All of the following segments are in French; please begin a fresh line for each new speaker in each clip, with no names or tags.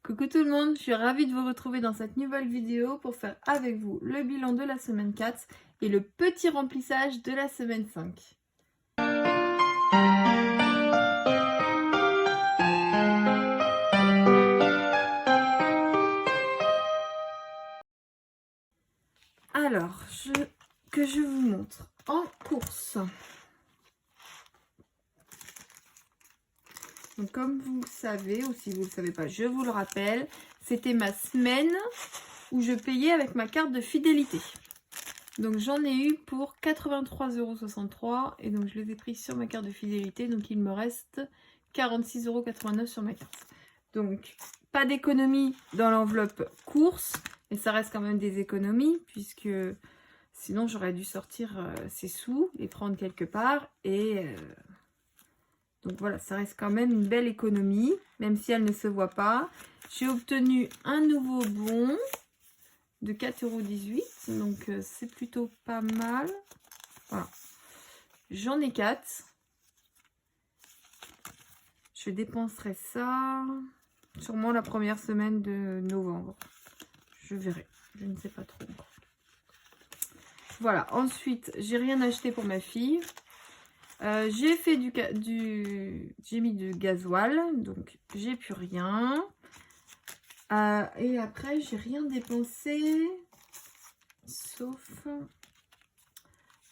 Coucou tout le monde, je suis ravie de vous retrouver dans cette nouvelle vidéo pour faire avec vous le bilan de la semaine 4 et le petit remplissage de la semaine 5. Alors, que je vous montre en course. Donc, comme vous le savez, ou si vous ne le savez pas, je vous le rappelle, c'était ma semaine où je payais avec ma carte de fidélité. Donc j'en ai eu pour 83,63 € et donc je les ai pris sur ma carte de fidélité. Donc il me reste 46,89 € sur ma carte. Donc pas d'économie dans l'enveloppe course, mais ça reste quand même des économies puisque sinon j'aurais dû sortir ces sous, les prendre quelque part et donc voilà, ça reste quand même une belle économie, même si elle ne se voit pas. J'ai obtenu un nouveau bon de 4,18 €, donc c'est plutôt pas mal. Voilà, j'en ai 4. Je dépenserai ça sûrement la première semaine de novembre. Je verrai, je ne sais pas trop encore. Voilà, ensuite j'ai rien acheté pour ma fille. J'ai fait j'ai mis du gasoil, donc j'ai plus rien. Et après j'ai rien dépensé sauf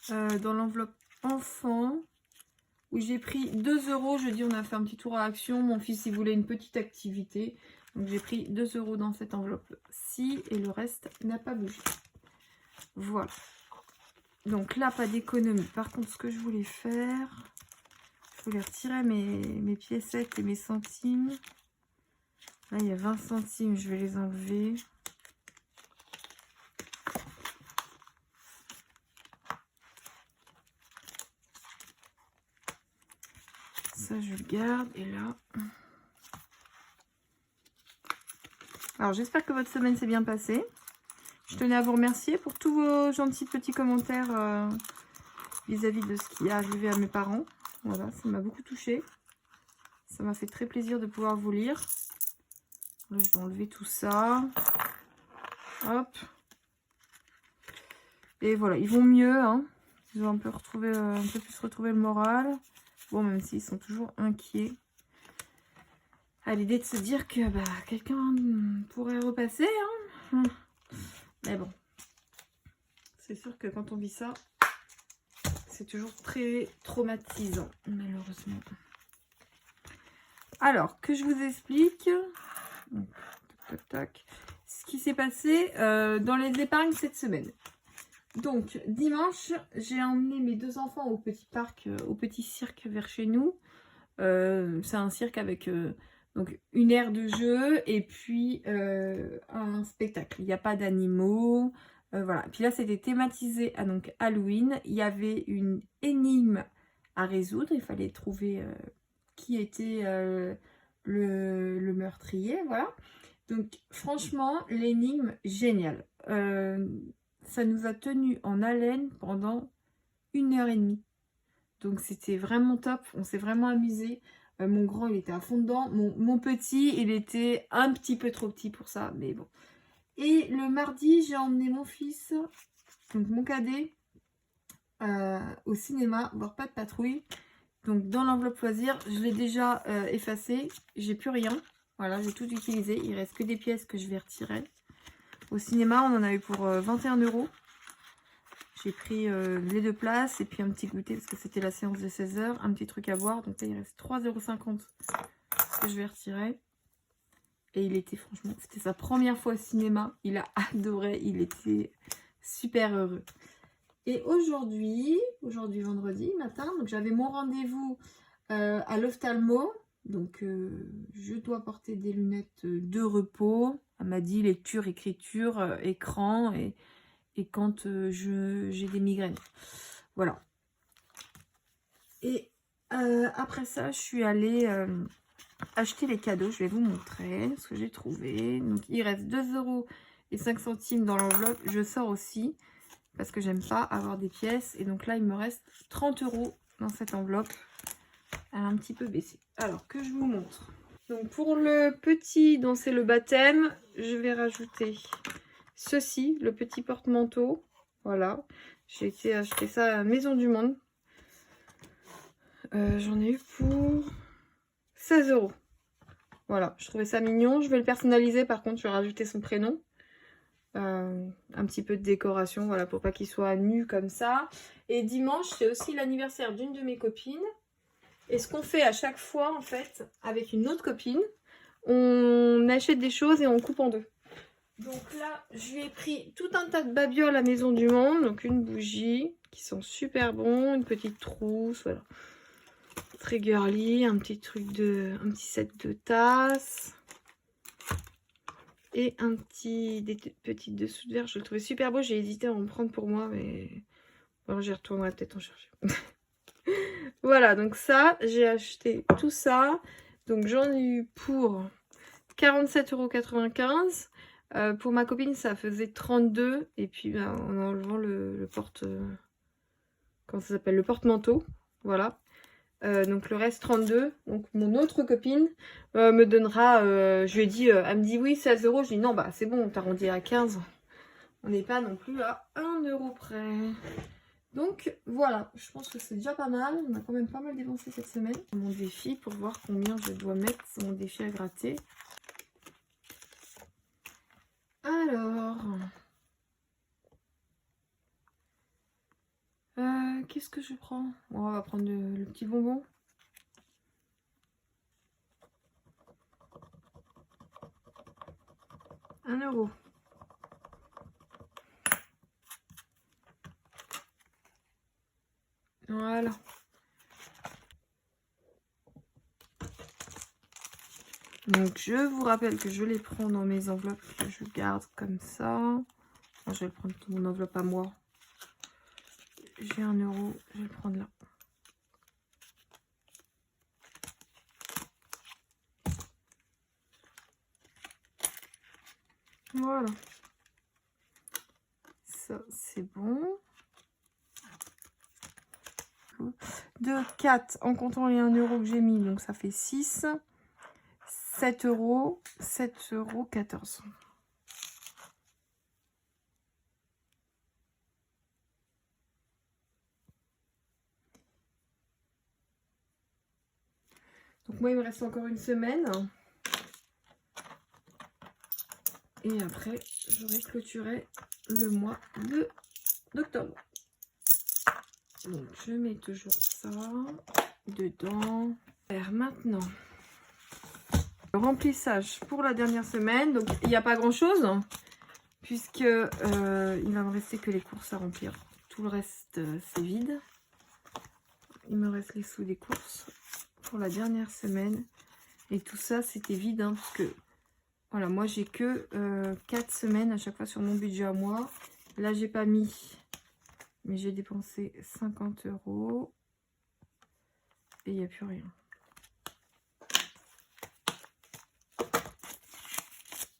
dans l'enveloppe enfant où j'ai pris 2 €. Je dis on a fait un petit tour à Action, mon fils il voulait une petite activité, donc j'ai pris 2 € dans cette enveloppe-ci et le reste n'a pas bougé. Voilà, donc là pas d'économie. Par contre ce que je voulais faire, je voulais retirer mes piécettes et mes centimes. Là il y a 20 centimes, je vais les enlever. Ça je le garde et là. Alors j'espère que votre semaine s'est bien passée. Je tenais à vous remercier pour tous vos gentils petits commentaires vis-à-vis de ce qui est arrivé à mes parents. Voilà, ça m'a beaucoup touchée. Ça m'a fait très plaisir de pouvoir vous lire. Là, je vais enlever tout ça. Hop. Et voilà, ils vont mieux. Hein. Ils ont un peu plus retrouvé le moral. Bon, même s'ils sont toujours inquiets. À l'idée de se dire que quelqu'un pourrait repasser. Hein. Mais bon. C'est sûr que quand on vit ça, c'est toujours très traumatisant, malheureusement. Alors, que je vous explique ce qui s'est passé dans les épargnes cette semaine. Donc, dimanche, j'ai emmené mes deux enfants au petit parc, au petit cirque vers chez nous. C'est un cirque avec donc une aire de jeu et puis un spectacle. Il n'y a pas d'animaux. Voilà. Puis là, c'était thématisé à donc Halloween. Il y avait une énigme à résoudre. Il fallait trouver qui était le meurtrier. Voilà. Donc, franchement, l'énigme, géniale. Ça nous a tenu en haleine pendant 1h30. Donc, c'était vraiment top. On s'est vraiment amusé. Mon grand, il était à fond dedans. Mon petit, il était un petit peu trop petit pour ça. Mais bon. Et le mardi, j'ai emmené mon fils, donc mon cadet, au cinéma, voir Pas de patrouille. Donc, dans l'enveloppe loisir, je l'ai déjà effacé. J'ai plus rien. Voilà, j'ai tout utilisé. Il reste que des pièces que je vais retirer. Au cinéma, on en a eu pour 21 €. J'ai pris les 2 places et puis un petit goûter parce que c'était la séance de 16 h. Un petit truc à boire. Donc là, il reste 3,50 € que je vais retirer. Et il était franchement, c'était sa première fois au cinéma. Il a adoré. Il était super heureux. Et aujourd'hui vendredi matin, donc j'avais mon rendez-vous à l'ophtalmo. Donc je dois porter des lunettes de repos. Elle m'a dit lecture, écriture, écran et quand j'ai des migraines. Voilà. Et après ça, je suis allée acheter les cadeaux. Je vais vous montrer ce que j'ai trouvé. Donc il reste 2,05 € dans l'enveloppe. Je sors aussi parce que j'aime pas avoir des pièces. Et donc là, il me reste 30 € dans cette enveloppe. Elle a un petit peu baissé. Alors que je vous montre. Donc pour le petit dont c'est le baptême, je vais rajouter ceci, le petit porte-manteau. Voilà, j'ai été acheter ça à Maison du Monde. J'en ai eu pour 16 €. Voilà, je trouvais ça mignon. Je vais le personnaliser, par contre, je vais rajouter son prénom. Un petit peu de décoration, voilà, pour pas qu'il soit nu comme ça. Et dimanche, c'est aussi l'anniversaire d'une de mes copines. Et ce qu'on fait à chaque fois, en fait, avec une autre copine, on achète des choses et on coupe en deux. Donc là, je lui ai pris tout un tas de babioles à Maison du Monde. Donc une bougie, qui sent super bon, une petite trousse, voilà. Très girly, un petit set de tasses. Et des petits dessous de verre, je le trouvais super beau. J'ai hésité à en prendre pour moi, mais alors j'y retournerai peut-être en chercher. Voilà, donc ça, j'ai acheté tout ça. Donc j'en ai eu pour 47,95 €. Pour ma copine, ça faisait 32. Et puis bah, en enlevant le comment ça s'appelle, le porte-manteau. Voilà. Donc le reste 32. Donc mon autre copine me donnera, je lui ai dit, elle me dit oui 16 €. Je dis non, bah c'est bon, on t'arrondit à 15. On n'est pas non plus à 1 € près. Donc voilà, je pense que c'est déjà pas mal. On a quand même pas mal dépensé cette semaine. Mon défi pour voir combien je dois mettre sur mon défi à gratter. Alors, qu'est-ce que je prends? Bon, on va prendre le petit bonbon. 1 €. Voilà. Donc je vous rappelle que je les prends dans mes enveloppes que je garde comme ça. Enfin, je vais le prendre dans mon enveloppe à moi. J'ai 1 €, je vais le prendre là. Voilà. Ça c'est bon. De 4 en comptant les 1 € que j'ai mis, donc ça fait 6. 7 €, 7,14 €. Donc moi il me reste encore une semaine. Et après j'aurai clôturé le mois d'octobre. Donc je mets toujours ça dedans. Alors maintenant, le remplissage pour la dernière semaine. Donc il n'y a pas grand chose puisque il va me rester que les courses à remplir. Tout le reste c'est vide. Il me reste les sous des courses pour la dernière semaine. Et tout ça c'était vide hein, parce que voilà, moi j'ai que 4 semaines à chaque fois sur mon budget à moi. Là j'ai pas mis, mais j'ai dépensé 50 € et il n'y a plus rien.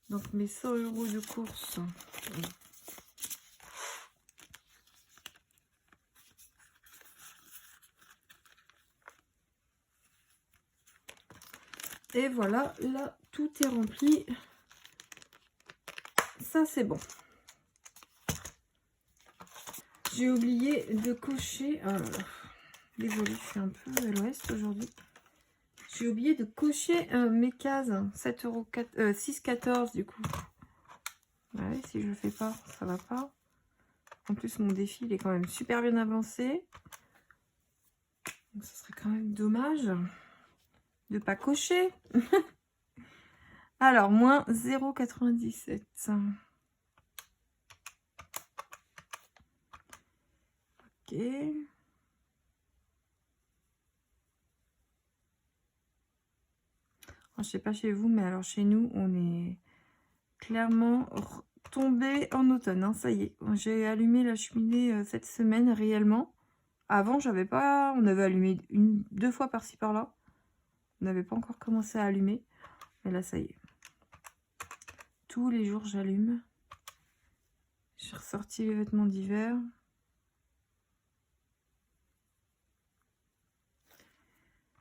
Donc mes 100 € de course. Et voilà, là tout est rempli. Ça c'est bon. J'ai oublié de cocher. Désolée, je suis un peu à l'ouest aujourd'hui. J'ai oublié de cocher mes cases. 6,14 € du coup. Ouais, si je le fais pas, ça va pas. En plus, mon défi il est quand même super bien avancé. Donc, ce serait quand même dommage de pas cocher. Alors, moins 0,97. Ok. Je sais pas chez vous, mais alors chez nous, on est clairement tombé en automne. Hein, ça y est, j'ai allumé la cheminée cette semaine réellement. Avant, j'avais pas. On avait allumé deux fois par-ci par-là. On n'avait pas encore commencé à allumer. Mais là, ça y est. Tous les jours, j'allume. J'ai ressorti les vêtements d'hiver.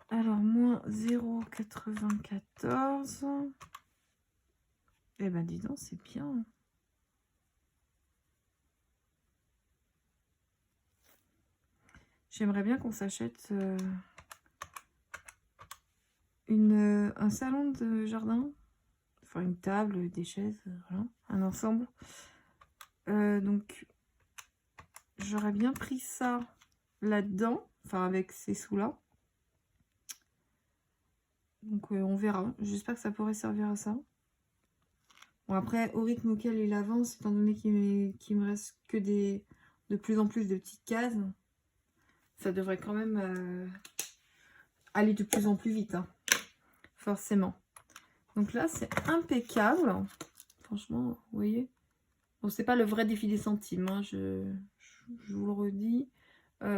Alors, moins 0,94. Eh ben, dis donc, c'est bien. J'aimerais bien qu'on s'achète un salon de jardin. Enfin, une table, des chaises, voilà, un ensemble. Donc, j'aurais bien pris ça là-dedans. Enfin, avec ces sous-là. Donc, on verra. J'espère que ça pourrait servir à ça. Bon, après, au rythme auquel il avance, étant donné qu'il me reste que de plus en plus de petites cases, ça devrait quand même aller de plus en plus vite, hein, forcément. Donc là, c'est impeccable. Franchement, vous voyez. Bon, c'est pas le vrai défi des centimes, hein, je vous le redis.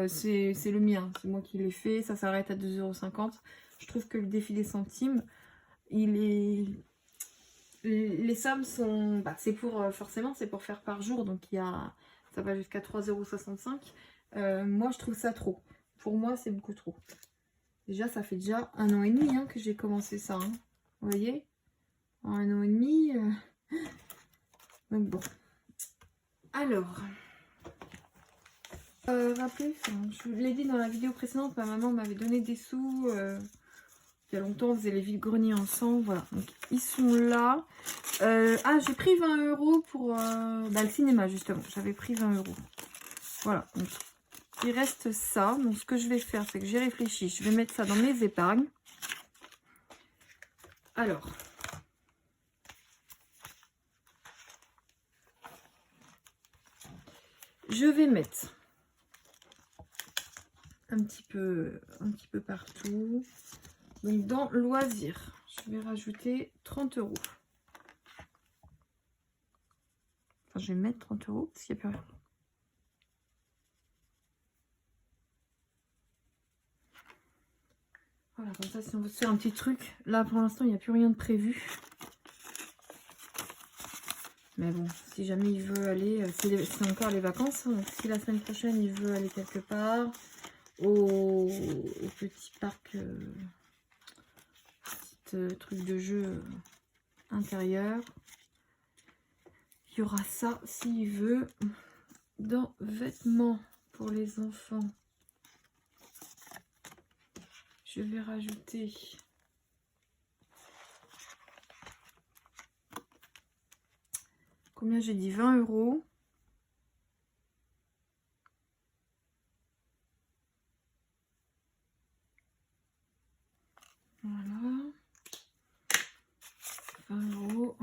C'est le mien, c'est moi qui l'ai fait. Ça s'arrête à 2,50 €. Je trouve que le défi des centimes, les sommes sont... Bah, c'est pour, forcément, c'est pour faire par jour. Donc, ça va jusqu'à 3,65 €. Moi, je trouve ça trop. Pour moi, c'est beaucoup trop. Déjà, ça fait déjà 1 an et demi hein, que j'ai commencé ça. Hein. Vous voyez, en 1 an et demi. Donc, bon. Alors, rappelez, je vous l'ai dit dans la vidéo précédente, ma maman m'avait donné des sous. Il y a longtemps, on faisait les vides-greniers ensemble. Voilà, donc ils sont là. J'ai pris 20 € pour le cinéma, justement. J'avais pris 20 €. Voilà, donc il reste ça. Donc ce que je vais faire, c'est que j'ai réfléchi. Je vais mettre ça dans mes épargnes. Alors, je vais mettre un petit peu partout. Donc dans loisirs, je vais rajouter 30 €. Enfin, je vais mettre 30 € parce qu'il n'y a plus rien. Voilà, comme ça, si on veut se faire un petit truc. Là, pour l'instant, il n'y a plus rien de prévu. Mais bon, si jamais il veut aller, c'est encore les vacances. Hein, donc si la semaine prochaine, il veut aller quelque part, au petit parc, petit truc de jeu intérieur, il y aura ça s'il veut. Dans vêtements pour les enfants, je vais rajouter combien j'ai dit, 20 €. Voilà, 20 €.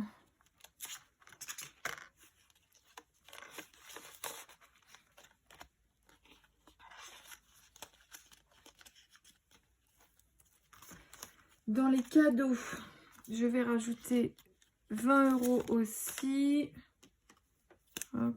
Dans les cadeaux, je vais rajouter 20 € aussi. Hop.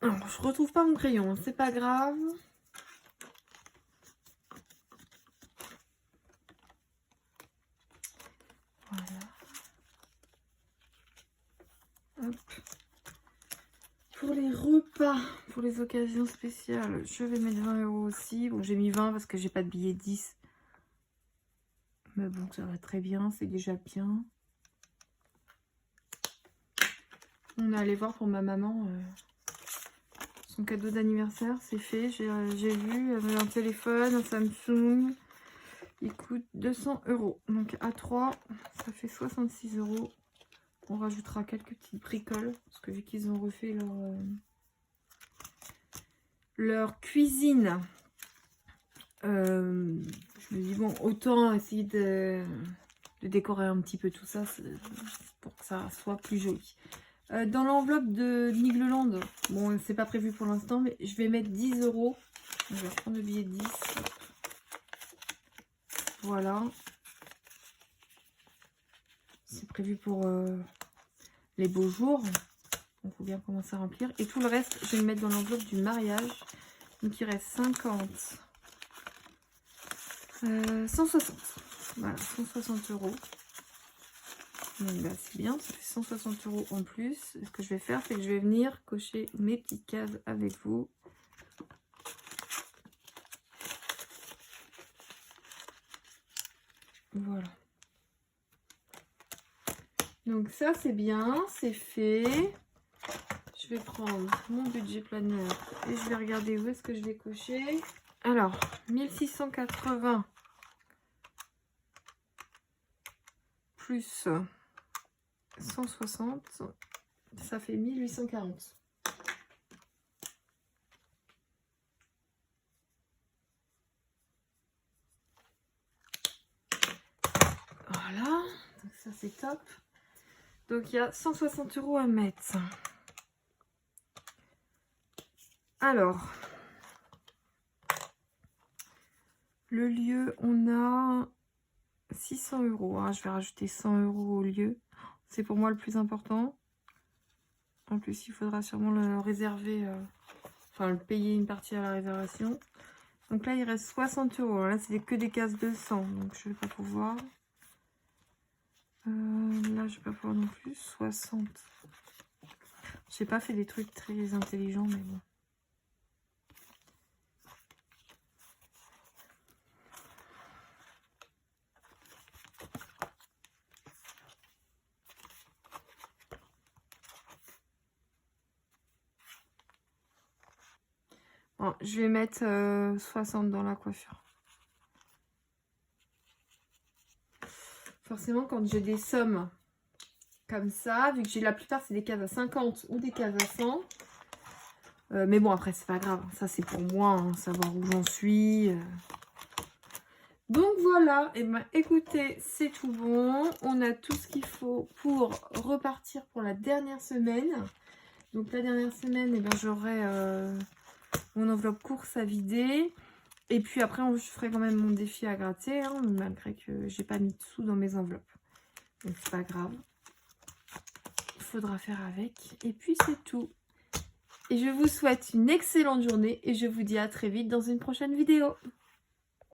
Alors, je retrouve pas mon crayon, c'est pas grave. Voilà. Hop. Pour les repas, pour les occasions spéciales, je vais mettre 20 € aussi. Bon, j'ai mis 20 parce que j'ai pas de billet 10. Mais bon, ça va très bien, c'est déjà bien. On est allé voir pour ma maman son cadeau d'anniversaire, c'est fait. J'ai vu, elle avait un téléphone, un Samsung. Il coûte 200 €. Donc à 3, ça fait 66 €. On rajoutera quelques petites bricoles. Parce que vu qu'ils ont refait leur cuisine, je me dis bon, autant essayer de décorer un petit peu tout ça pour que ça soit plus joli. Dans l'enveloppe de Nigloland, bon, c'est pas prévu pour l'instant, mais je vais mettre 10 €. Je vais reprendre le billet de 10. Voilà. C'est prévu pour les beaux jours. Donc, il faut bien commencer à remplir. Et tout le reste, je vais le mettre dans l'enveloppe du mariage. Donc il reste 50, 160. Voilà, 160 €. Donc bah, c'est bien, ça fait 160 € en plus. Ce que je vais faire, c'est que je vais venir cocher mes petites cases avec vous. Voilà. Donc ça c'est bien, c'est fait. Je vais prendre mon budget planeur et je vais regarder où est-ce que je vais cocher. Alors, 1680 plus 160, ça fait 1840. Voilà, donc ça c'est top. Donc il y a 160 € à mettre. Alors, le lieu, on a 600 €. Hein. Je vais rajouter 100 € au lieu. C'est pour moi le plus important. En plus, il faudra sûrement le réserver, enfin le payer une partie à la réservation. Donc là, il reste 60 €. Alors là, c'est que des cases de 100, donc je ne vais pas pouvoir. Là, je vais pas pouvoir non plus. 60. J'ai pas fait des trucs très intelligents, mais bon. Bon, je vais mettre 60 dans la coiffure. Forcément, quand j'ai des sommes comme ça, vu que j'ai la plupart, c'est des cases à 50 ou des cases à 100. Mais bon, après, c'est pas grave. Ça, c'est pour moi, hein, savoir où j'en suis. Donc voilà, et ben écoutez, c'est tout bon. On a tout ce qu'il faut pour repartir pour la dernière semaine. Donc la dernière semaine, et ben, j'aurai mon enveloppe course à vider. Et puis après, je ferai quand même mon défi à gratter, hein, malgré que j'ai pas mis de sous dans mes enveloppes. Donc c'est pas grave. Il faudra faire avec. Et puis c'est tout. Et je vous souhaite une excellente journée et je vous dis à très vite dans une prochaine vidéo.